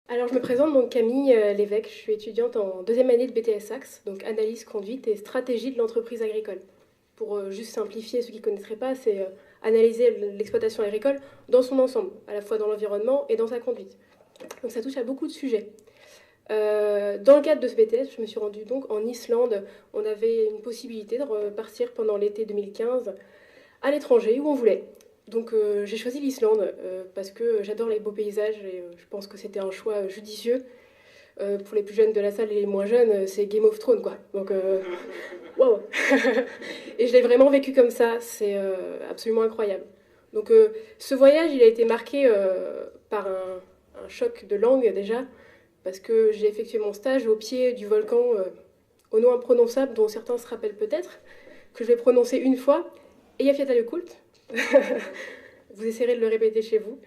Alors, je me présente donc Camille Lévesque, je suis étudiante en deuxième année de BTS Axe, donc analyse, conduite et stratégie de l'entreprise agricole. Pour juste simplifier, ceux qui ne connaîtraient pas, c'est analyser l'exploitation agricole dans son ensemble, à la fois dans l'environnement et dans sa conduite. Donc ça touche à beaucoup de sujets. Dans le cadre de ce BTS, je me suis rendue donc en Islande. On avait une possibilité de repartir pendant l'été 2015 à l'étranger, où on voulait. Donc j'ai choisi l'Islande parce que j'adore les beaux paysages et je pense que c'était un choix judicieux. Pour les plus jeunes de la salle et les moins jeunes, c'est Game of Thrones quoi. Donc wow. Et je l'ai vraiment vécu comme ça, c'est absolument incroyable. Donc ce voyage, il a été marqué par un choc de langue déjà, parce que j'ai effectué mon stage au pied du volcan au nom imprononçable dont certains se rappellent peut-être, que je vais prononcer une fois, Eyjafjallajökull. Vous essayerez de le répéter chez vous.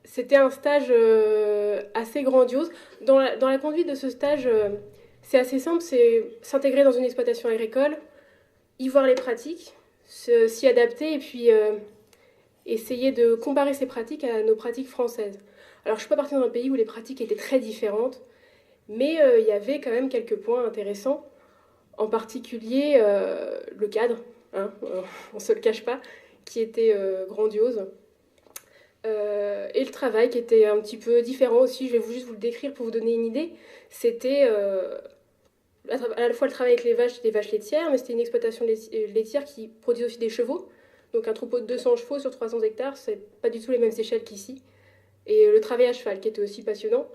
C'était un stage assez grandiose. Dans la conduite de ce stage, c'est assez simple, c'est s'intégrer dans une exploitation agricole, y voir les pratiques, s'y adapter et puis essayer de comparer ces pratiques à nos pratiques françaises. Alors je ne suis pas partie dans un pays où les pratiques étaient très différentes, mais il y avait quand même quelques points intéressants, en particulier le cadre, hein, on ne se le cache pas, qui était grandiose. Et le travail qui était un petit peu différent aussi, je vais juste vous le décrire pour vous donner une idée. C'était à la fois le travail avec les vaches laitières, mais c'était une exploitation laitière qui produit aussi des chevaux. Donc un troupeau de 200 chevaux sur 300 hectares, c'est pas du tout les mêmes échelles qu'ici. Et le travail à cheval qui était aussi passionnant.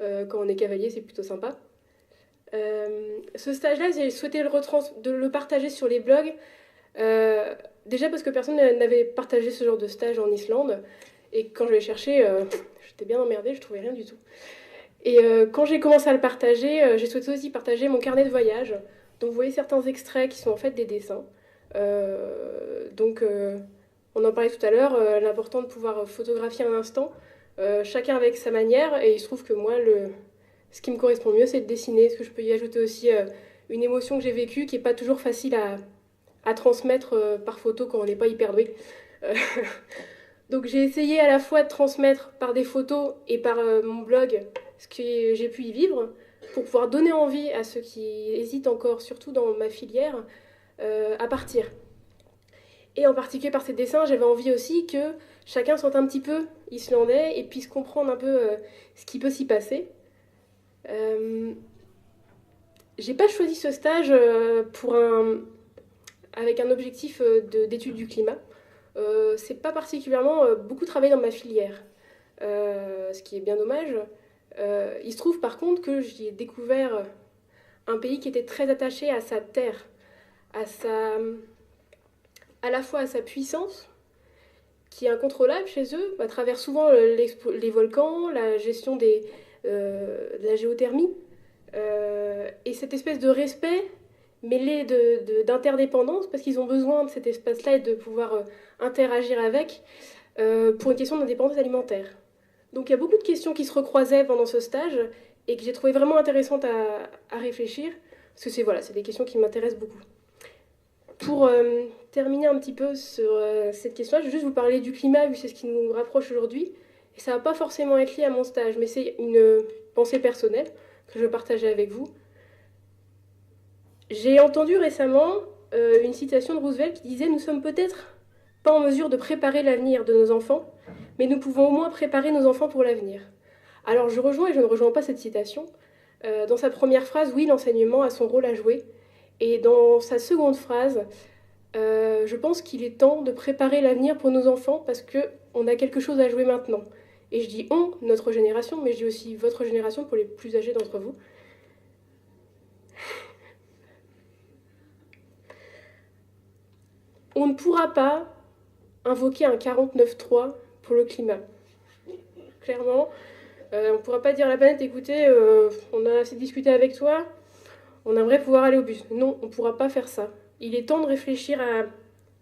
Quand on est cavalier, c'est plutôt sympa. Ce stage-là, j'ai souhaité de le partager sur les blogs. Déjà parce que personne n'avait partagé ce genre de stage en Islande. Et quand je l'ai cherché, j'étais bien emmerdée, je trouvais rien du tout. Et quand j'ai commencé à le partager, j'ai souhaité aussi partager mon carnet de voyage. Donc vous voyez certains extraits qui sont en fait des dessins. Donc on en parlait tout à l'heure, l'important de pouvoir photographier un instant, chacun avec sa manière. Et il se trouve que moi, ce qui me correspond mieux, c'est de dessiner. Parce que je peux y ajouter aussi une émotion que j'ai vécue qui n'est pas toujours facile à transmettre par photo quand on n'est pas hyper doué. Donc j'ai essayé à la fois de transmettre par des photos et par mon blog ce que j'ai pu y vivre pour pouvoir donner envie à ceux qui hésitent encore, surtout dans ma filière, à partir. Et en particulier par ces dessins, j'avais envie aussi que chacun soit un petit peu islandais et puisse comprendre un peu ce qui peut s'y passer. J'ai pas choisi ce stage avec un objectif d'étude du climat. C'est pas particulièrement beaucoup travaillé dans ma filière, ce qui est bien dommage. Il se trouve par contre que j'y ai découvert un pays qui était très attaché à sa terre, à la fois à sa puissance, qui est incontrôlable chez eux, à travers souvent les volcans, la gestion de la géothermie, et cette espèce de respect mêlé d'interdépendance, parce qu'ils ont besoin de cet espace-là et de pouvoir interagir avec, pour une question d'indépendance alimentaire. Donc il y a beaucoup de questions qui se recroisaient pendant ce stage et que j'ai trouvé vraiment intéressantes à réfléchir, parce que c'est des questions qui m'intéressent beaucoup. Pour terminer un petit peu sur cette question-là, je vais juste vous parler du climat, vu que c'est ce qui nous rapproche aujourd'hui. Et ça ne va pas forcément être lié à mon stage, mais c'est une pensée personnelle que je veux partager avec vous. J'ai entendu récemment une citation de Roosevelt qui disait « Nous sommes peut-être pas en mesure de préparer l'avenir de nos enfants, mais nous pouvons au moins préparer nos enfants pour l'avenir. » Alors je rejoins et je ne rejoins pas cette citation. Dans sa première phrase, oui, l'enseignement a son rôle à jouer. Et dans sa seconde phrase, je pense qu'il est temps de préparer l'avenir pour nos enfants parce qu'on a quelque chose à jouer maintenant. Et je dis on, notre génération, mais je dis aussi votre génération pour les plus âgés d'entre vous. On ne pourra pas invoquer un 49.3 pour le climat. Clairement, on ne pourra pas dire à la planète, écoutez, on a assez discuté avec toi, on aimerait pouvoir aller au bus. Non, on ne pourra pas faire ça. Il est temps de réfléchir à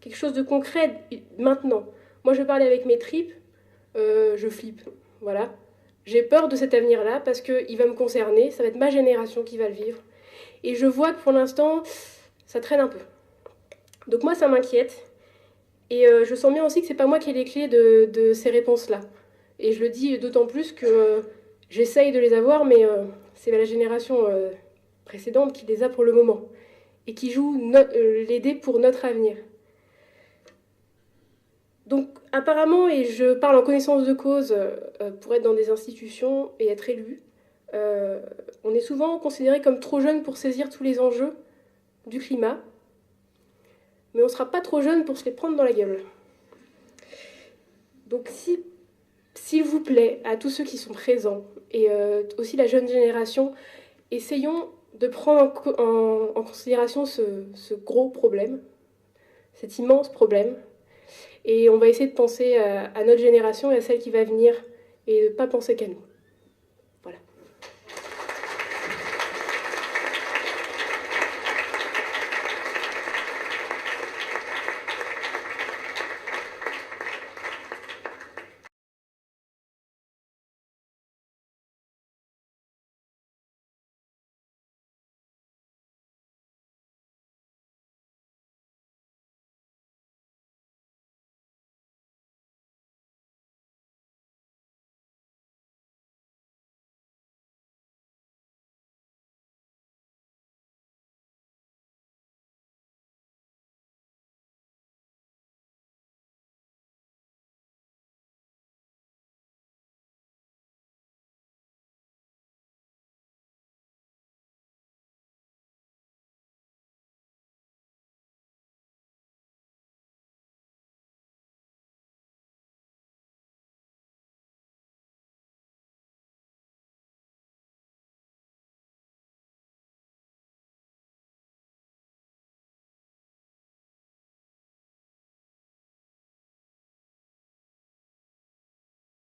quelque chose de concret maintenant. Moi, je parlais avec mes tripes, je flippe, voilà. J'ai peur de cet avenir-là parce qu'il va me concerner, ça va être ma génération qui va le vivre. Et je vois que pour l'instant, ça traîne un peu. Donc moi, ça m'inquiète. Et je sens bien aussi que c'est pas moi qui ai les clés de ces réponses-là. Et je le dis d'autant plus que j'essaye de les avoir, mais c'est la génération précédente qui les a pour le moment et qui joue les dés pour notre avenir. Donc apparemment, et je parle en connaissance de cause pour être dans des institutions et être élu, on est souvent considéré comme trop jeune pour saisir tous les enjeux du climat, mais on ne sera pas trop jeune pour se les prendre dans la gueule. Donc s'il vous plaît, à tous ceux qui sont présents, et aussi la jeune génération, essayons de prendre en considération ce gros problème, cet immense problème, et on va essayer de penser à notre génération et à celle qui va venir, et de ne pas penser qu'à nous.